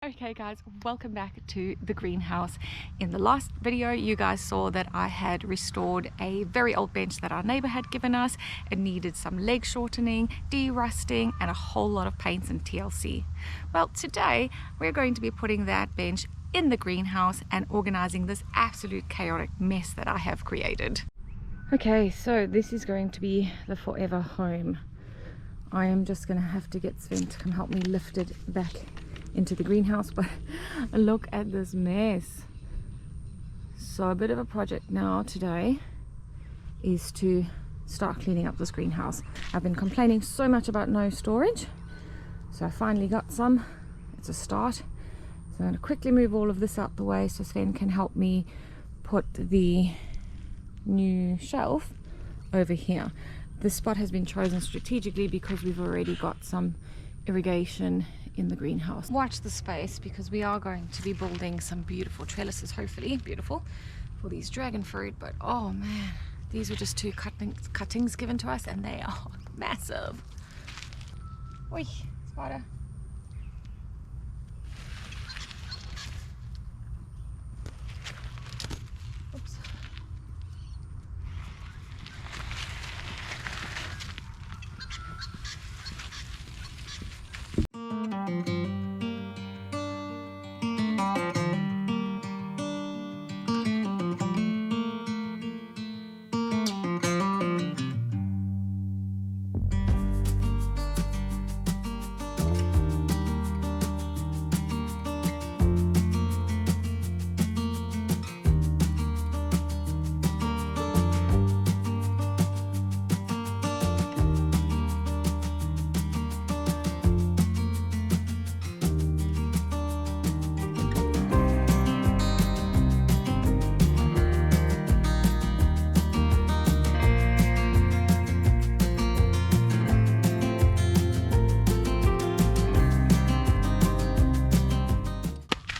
Okay guys, welcome back to the greenhouse. In the last video you guys saw that I had restored a very old bench that our neighbor had given us. It needed some leg shortening, de-rusting and a whole lot of paints and TLC. Well, today we're going to be putting that bench in the greenhouse and organizing this absolute chaotic mess that I have created. Okay, so this is going to be the forever home. I am just going to have to get Sven to come help me lift it back into the greenhouse, but look at this mess. So a bit of a project now today is to start cleaning up this greenhouse. I've been complaining so much about no storage, so I finally got some. It's a start. So I'm going to quickly move all of this out the way so Sven can help me put the new shelf over here. This spot has been chosen strategically because we've already got some irrigation in the greenhouse. Watch the space because we are going to be building some beautiful trellises, hopefully beautiful, for these dragon fruit. But oh man, these were just two cuttings given to us and they are massive. Oi, spider. Oops.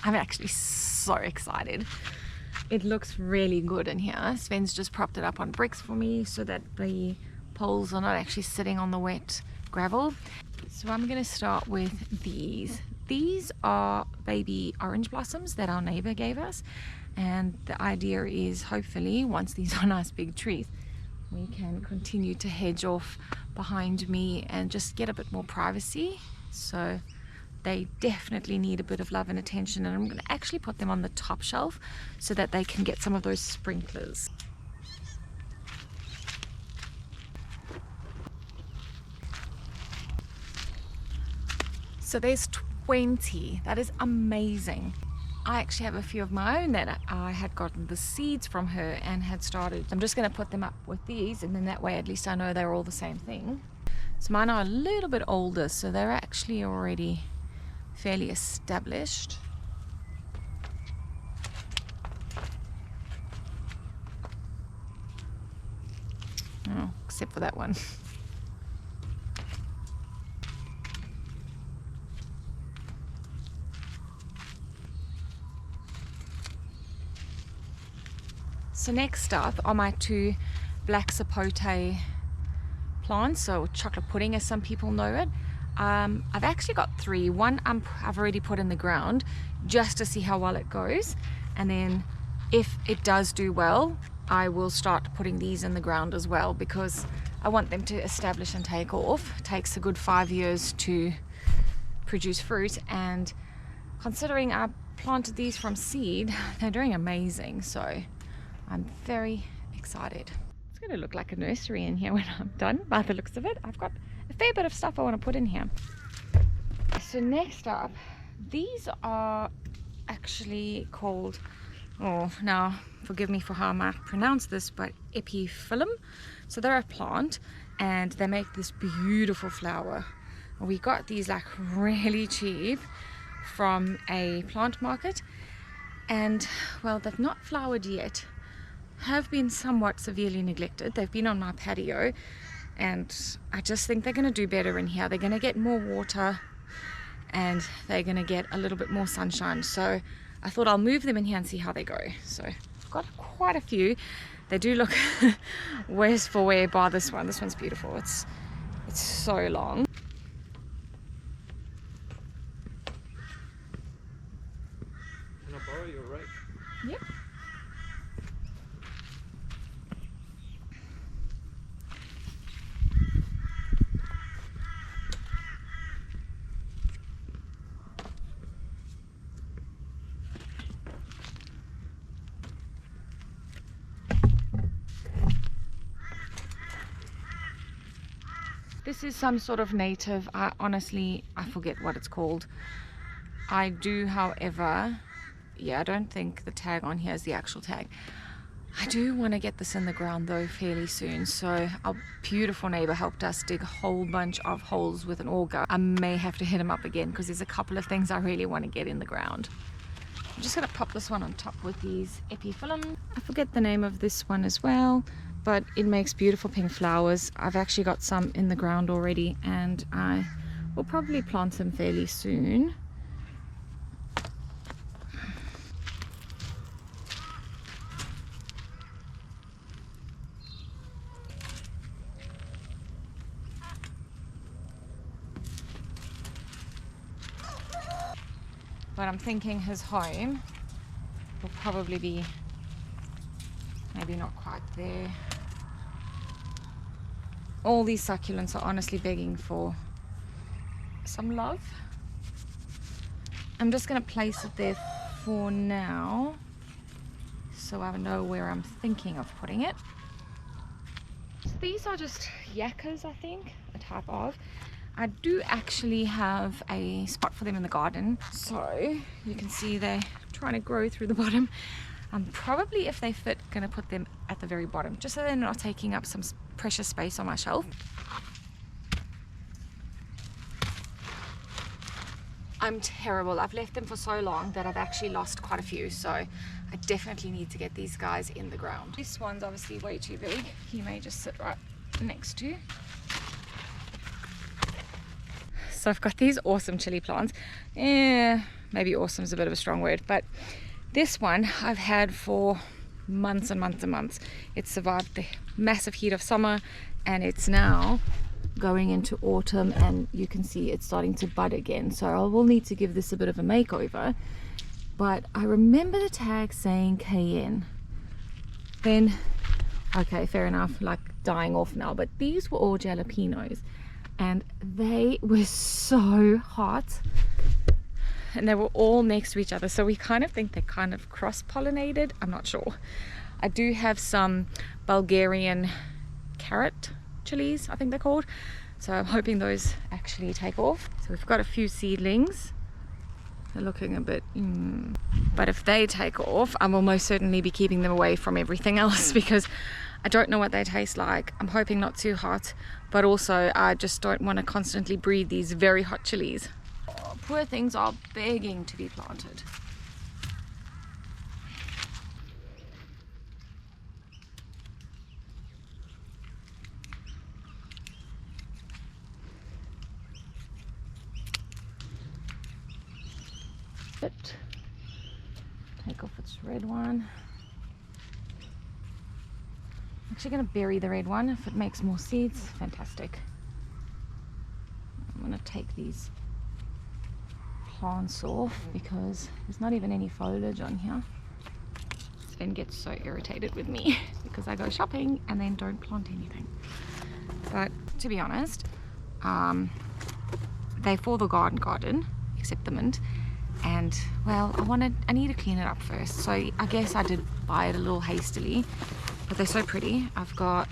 I'm actually so excited. It looks really good in here. Sven's just propped it up on bricks for me so that the poles are not actually sitting on the wet gravel. So I'm going to start with these. These are baby orange blossoms that our neighbor gave us, and the idea is hopefully once these are nice big trees we can continue to hedge off behind me and just get a bit more privacy. So they definitely need a bit of love and attention, and I'm going to actually put them on the top shelf so that they can get some of those sprinklers. So there's 20. That is amazing. I actually have a few of my own that I had gotten the seeds from her and had started. I'm just going to put them up with these, and then that way at least I know they're all the same thing. So mine are a little bit older, so they're actually already fairly established. Oh, except for that one. So next up are my two black sapote plants, so chocolate pudding as some people know it. I've actually got three. One I've already put in the ground just to see how well it goes, and then if it does do well I will start putting these in the ground as well, because I want them to establish and take off. It takes a good 5 years to produce fruit, and considering I planted these from seed, they're doing amazing, so I'm very excited. It's going to look like a nursery in here when I'm done by the looks of it. I've got a fair bit of stuff I want to put in here. So next up, these are actually called, oh now forgive me for how I might pronounce this, but epiphyllum. So they're a plant and they make this beautiful flower. We got these like really cheap from a plant market, and well, they've not flowered yet, have been somewhat severely neglected. They've been on my patio, and I just think they're going to do better in here. They're going to get more water and they're going to get a little bit more sunshine. So I thought I'll move them in here and see how they go. So I've got quite a few. They do look worse for wear bar this one. This one's beautiful. It's so long. borrow your rake? Yep. This is some sort of native. I forget what it's called. I do, however, yeah, I don't think the tag on here is the actual tag. I do want to get this in the ground though fairly soon. So our beautiful neighbor helped us dig a whole bunch of holes with an auger. I may have to hit him up again because there's a couple of things I really want to get in the ground. I'm just going to pop this one on top with these epiphyllum. I forget the name of this one as well, but it makes beautiful pink flowers. I've actually got some in the ground already, and I will probably plant them fairly soon. But I'm thinking his home will probably be maybe not quite there. All these succulents are honestly begging for some love. I'm just going to place it there for now, so I know where I'm thinking of putting it. So these are just yuccas, I think, a type of. I do actually have a spot for them in the garden, so you can see they're trying to grow through the bottom. I'm probably, if they fit, going to put them at the very bottom, just so they're not taking up some precious space on my shelf. I'm terrible. I've left them for so long that I've actually lost quite a few, so I definitely need to get these guys in the ground. This one's obviously way too big. He may just sit right next to. So I've got these awesome chili plants. Maybe awesome is a bit of a strong word, but this one I've had for months and months and months. It survived the massive heat of summer, and it's now going into autumn, and you can see it's starting to bud again. So I will need to give this a bit of a makeover. But I remember the tag saying KN. Then, okay, fair enough, like dying off now, but these were all jalapenos. And they were so hot, and they were all next to each other, so we kind of think they kind of cross-pollinated. I'm not sure. I do have some Bulgarian carrot chilies, I think they're called, so I'm hoping those actually take off. So we've got a few seedlings. They're looking a bit but if they take off, I will most certainly be keeping them away from everything else because I don't know what they taste like. I'm hoping not too hot, but also I just don't want to constantly breed these very hot chilies. Oh, poor things are begging to be planted. Take off its red one. I'm actually going to bury the red one if it makes more seeds. Fantastic. I'm going to take these plants off because there's not even any foliage on here. Sven gets so irritated with me because I go shopping and then don't plant anything. But to be honest, they're for the garden, except the mint. And well, I need to clean it up first. So I guess I did buy it a little hastily, but they're so pretty. I've got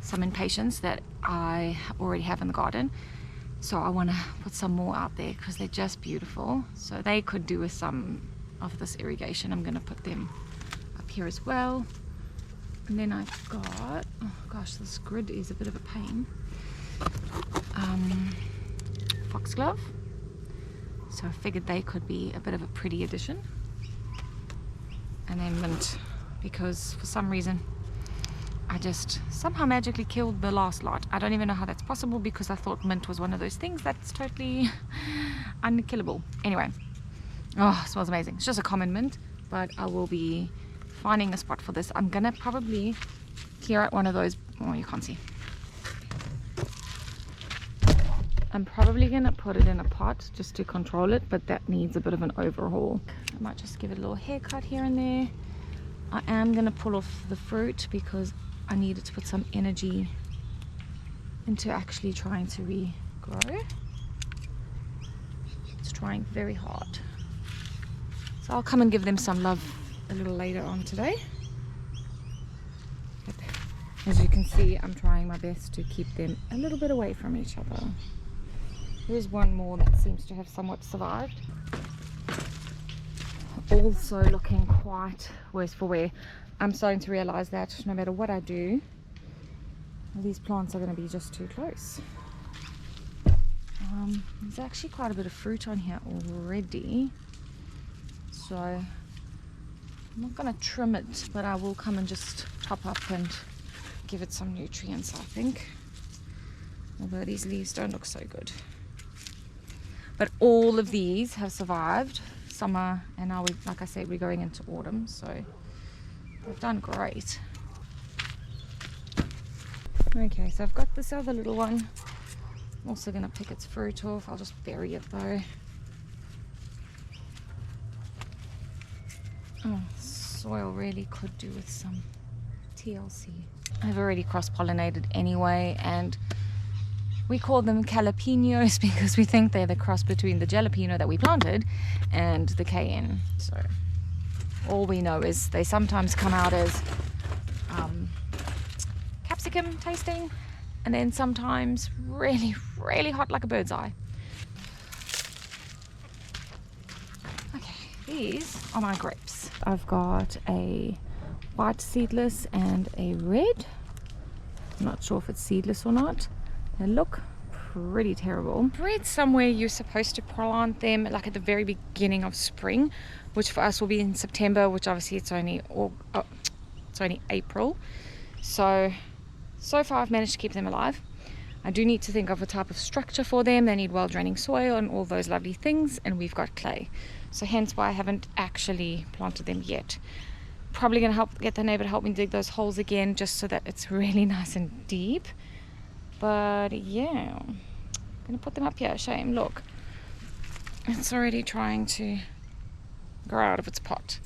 some impatiens that I already have in the garden, so I want to put some more out there because they're just beautiful. So they could do with some of this irrigation. I'm going to put them up here as well. And then I've got, oh gosh, this grid is a bit of a pain. Foxglove. So I figured they could be a bit of a pretty addition. And then mint, because for some reason I just somehow magically killed the last lot. I don't even know how that's possible because I thought mint was one of those things that's totally unkillable. Anyway, oh, it smells amazing. It's just a common mint, but I will be finding a spot for this. I'm gonna probably clear out one of those. Oh, you can't see. I'm probably going to put it in a pot just to control it, but that needs a bit of an overhaul. I might just give it a little haircut here and there. I am going to pull off the fruit because I needed to put some energy into actually trying to regrow. It's trying very hard. So I'll come and give them some love a little later on today. But as you can see, I'm trying my best to keep them a little bit away from each other. Here's one more that seems to have somewhat survived. Also looking quite worse for wear. I'm starting to realize that no matter what I do, these plants are going to be just too close. There's actually quite a bit of fruit on here already, so I'm not going to trim it, but I will come and just top up and give it some nutrients, I think, although these leaves don't look so good. But all of these have survived summer, and now like I said, we're going into autumn, so they've done great. Okay, so I've got this other little one. I'm also going to pick its fruit off. I'll just bury it though. Oh, soil really could do with some TLC. I've already cross-pollinated anyway, and we call them jalapenos because we think they're the cross between the jalapeno that we planted and the cayenne. So all we know is they sometimes come out as capsicum tasting, and then sometimes really, really hot like a bird's eye. Okay, these are my grapes. I've got a white seedless and a red. I'm not sure if it's seedless or not. They look pretty terrible. I've read somewhere you're supposed to plant them like at the very beginning of spring, which for us will be in September, which obviously it's only April. So far I've managed to keep them alive. I do need to think of a type of structure for them. They need well-draining soil and all those lovely things, and we've got clay. So hence why I haven't actually planted them yet. Probably going to get the neighbor to help me dig those holes again, just so that it's really nice and deep. But yeah, I'm going to put them up here. Shame, look. It's already trying to grow out of its pot.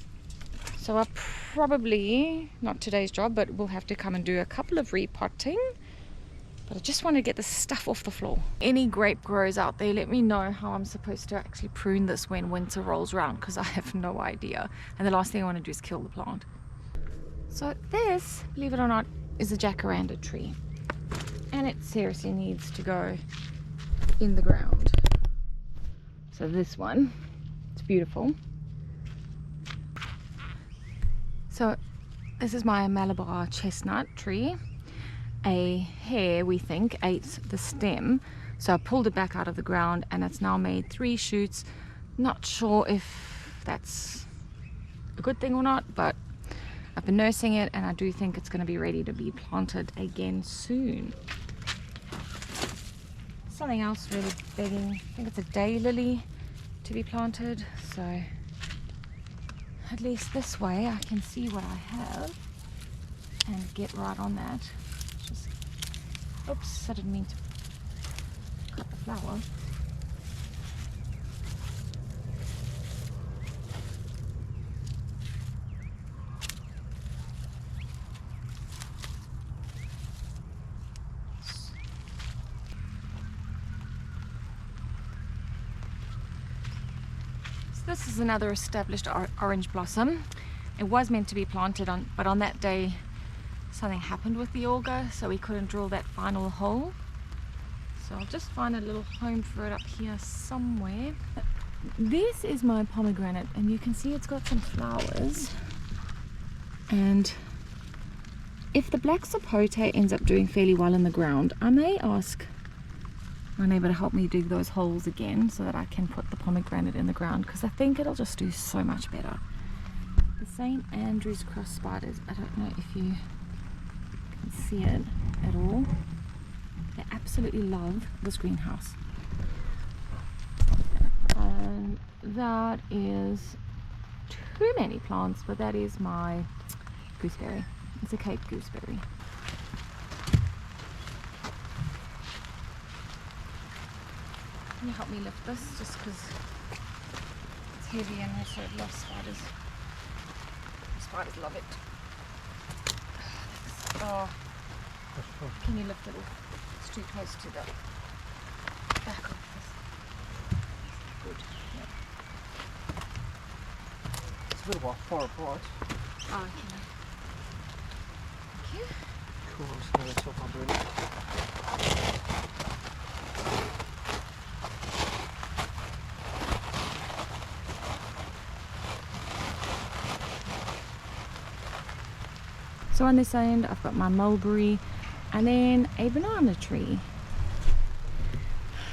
So I'll probably, not today's job, but we'll have to come and do a couple of repotting. But I just want to get this stuff off the floor. Any grape growers out there, let me know how I'm supposed to actually prune this when winter rolls around, because I have no idea. And the last thing I want to do is kill the plant. So this, believe it or not, is a jacaranda tree. And it seriously needs to go in the ground. So this one, it's beautiful. So this is my Malabar chestnut tree. A hare, we think, ate the stem, so I pulled it back out of the ground, and it's now made 3 shoots. Not sure if that's a good thing or not, but I've been nursing it, and I do think it's going to be ready to be planted again soon. Something else really begging, I think it's a daylily to be planted, so at least this way I can see what I have and get right on that. Just, oops, I didn't mean to cut the flower. This is another established orange blossom. It was meant to be planted on, but on that day something happened with the auger, so we couldn't drill that final hole. So I'll just find a little home for it up here somewhere. This is my pomegranate, and you can see it's got some flowers. And if the black sapote ends up doing fairly well in the ground, I may ask my neighbour to help me dig those holes again so that I can put the pomegranate in the ground, because I think it'll just do so much better. The St. Andrew's cross spiders, I don't know if you can see it at all. They absolutely love this greenhouse. And that is too many plants, but that is my gooseberry. It's a Cape gooseberry. Can you help me lift this? Just because it's heavy and also it loves spiders. Spiders love it. Oh, can you lift it off? It's too close to the back of this. Good. Yeah. It's a bit far apart. Oh, okay. Thank you. Cool, I'm just going to top under it. So on this end, I've got my mulberry and then a banana tree.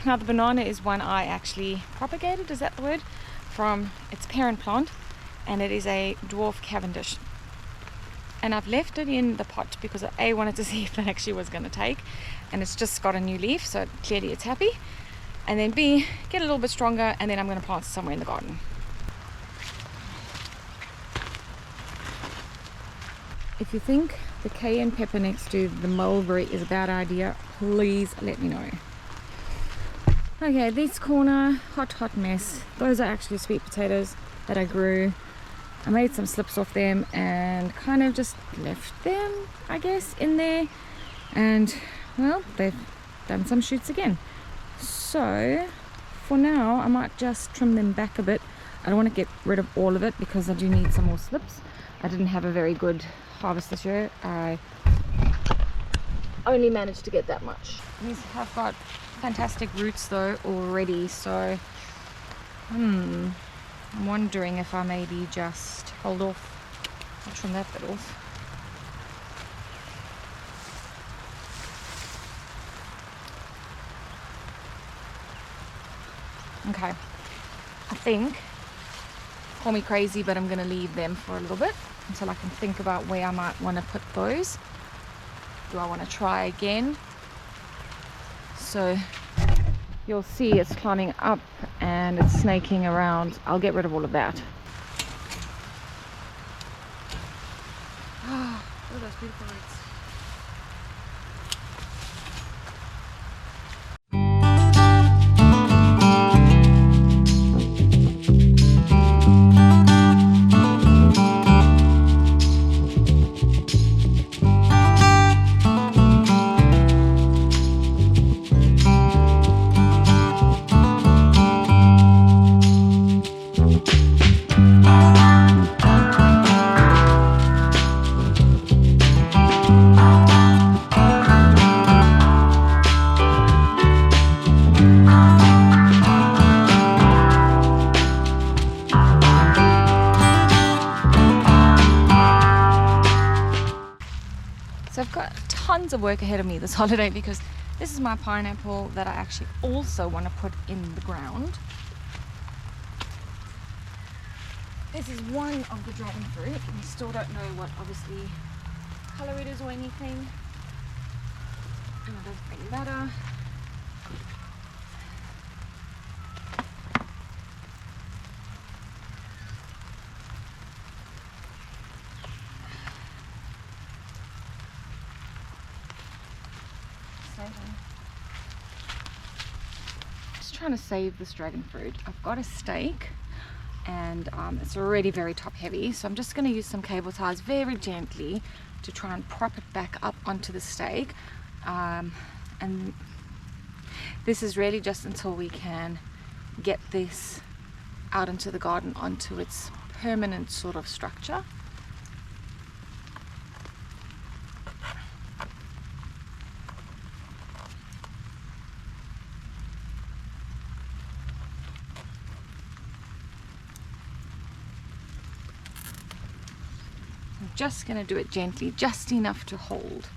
Now the banana is one I actually propagated, is that the word? From its parent plant, and it is a dwarf Cavendish. And I've left it in the pot because I wanted to see if it actually was going to take, and it's just got a new leaf, so clearly it's happy. And then B, get a little bit stronger, and then I'm going to plant it somewhere in the garden. If you think the cayenne pepper next to the mulberry is a bad idea, please let me know. Okay, this corner, hot mess. Those are actually sweet potatoes that I grew. I made some slips off them and kind of just left them, I guess, in there. And, well, they've done some shoots again. So, for now, I might just trim them back a bit. I don't want to get rid of all of it because I do need some more slips. I didn't have a very good harvest this year. I only managed to get that much. These have got fantastic roots though already, so I'm wondering if I maybe just hold off and trim that bit off. Okay, I think, call me crazy, but I'm going to leave them for a little bit until I can think about where I might want to put those. Do I want to try again? So you'll see it's climbing up and it's snaking around. I'll get rid of all of that. Oh, look at those beautiful roots. So I've got tons of work ahead of me this holiday because this is my pineapple that I actually also want to put in the ground. This is one of the dragon fruit. We still don't know what obviously color it is or anything. And it doesn't really matter. Just trying to save this dragon fruit. I've got a stake and it's already very top heavy, so I'm just going to use some cable ties very gently to try and prop it back up onto the stake, and this is really just until we can get this out into the garden onto its permanent sort of structure. I'm just going to do it gently, just enough to hold.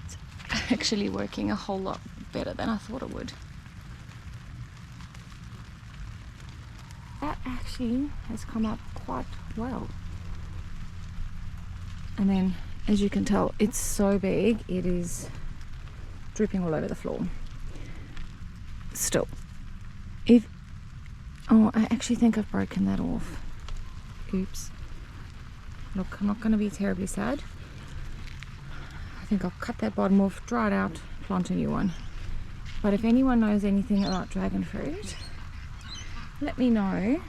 It's actually working a whole lot better than I thought it would. That actually has come up quite well. And then, as you can tell, it's so big, it is dripping all over the floor. Still, if Oh, I actually think I've broken that off. Oops. Look, I'm not going to be terribly sad. I think I'll cut that bottom off, dry it out, plant a new one. But if anyone knows anything about dragon fruit, let me know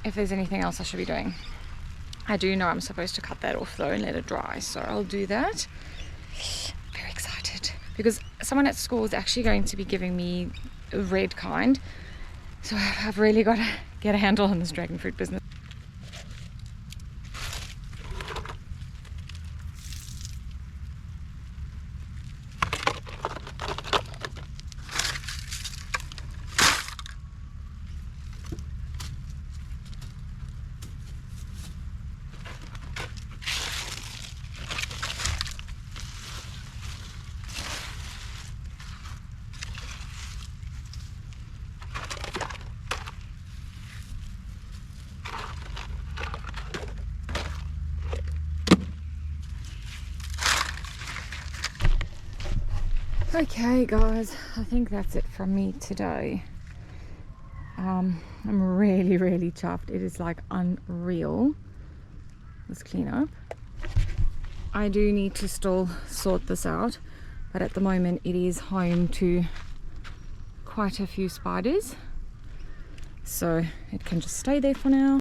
if there's anything else I should be doing. I do know I'm supposed to cut that off though and let it dry, so I'll do that. Very excited because someone at school is actually going to be giving me a red kind, so I've really got to get a handle on this dragon fruit business. Okay guys, I think that's it from me today. I'm really chuffed. It is like unreal, this cleanup. I do need to still sort this out, but at the moment it is home to quite a few spiders, so it can just stay there for now.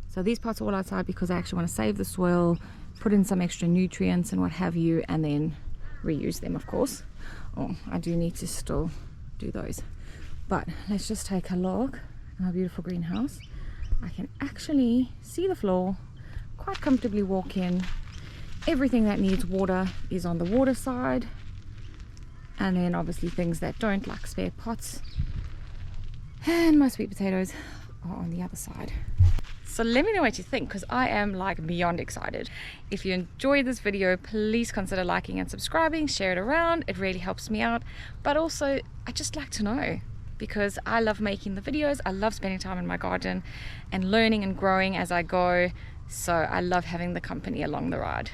So these parts are all outside because I actually want to save the soil, put in some extra nutrients and what have you, and then reuse them, of course. Oh, I do need to still do those. But let's just take a look at our beautiful greenhouse. I can actually see the floor, quite comfortably walk in. Everything that needs water is on the water side, and then obviously things that don't, like spare pots and my sweet potatoes, are on the other side. So let me know what you think, because I am like beyond excited. If you enjoyed this video, please consider liking and subscribing, share it around. It really helps me out. But also, I just like to know, because I love making the videos. I love spending time in my garden and learning and growing as I go. So I love having the company along the ride.